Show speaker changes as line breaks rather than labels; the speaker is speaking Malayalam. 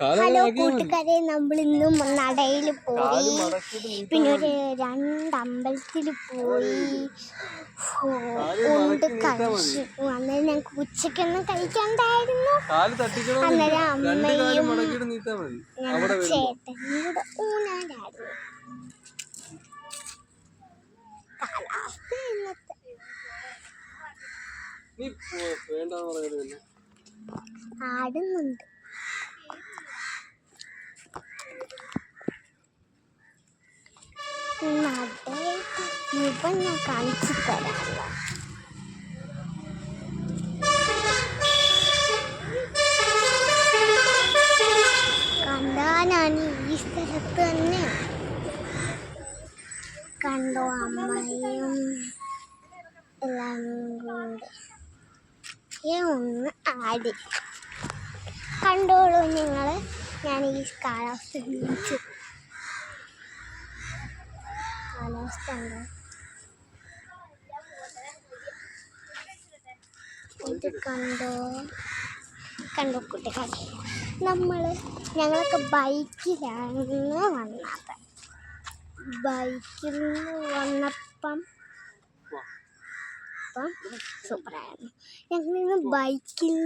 ഹലോ കൂട്ടുകാരെ, നമ്മളിന്നും നടയിൽ പോയി, പിന്നെ ഒരു 2 അമ്പലത്തിൽ പോയി, ഉണ്ട് കഴിച്ചു. അന്നേരം ഞങ്ങൾക്ക് ഉച്ചക്കൊന്നും കഴിക്കണ്ടായിരുന്നു. അന്നേരം അമ്മയും ഞങ്ങളുടെ ചേട്ടനും കൂടെ ഊണാനായിരുന്നു. കാലാവസ്ഥ ഇന്നത്തെ ആടുന്നുണ്ട്. ഇപ്പം ഞാൻ കാണിച്ചു തരാമല്ലോ. കണ്ടാനാണ് ഈ സ്ഥലത്ത് തന്നെ. കണ്ടോ, അമ്മയും എല്ലാം കൂടെ ഒന്ന് ആടി. കണ്ടോളൂ നിങ്ങൾ. ഞാൻ ഈ കാലാവസ്ഥ ഉണ്ടോ, ഇത് കണ്ടോ കൂട്ടുകാരെ. ഞങ്ങളൊക്കെ ബൈക്കിലാണ് വന്നത്. ബൈക്കിൽ വന്നപ്പം സൂപ്പറായിരുന്നു. ഞങ്ങളിന്ന് ബൈക്കിൽ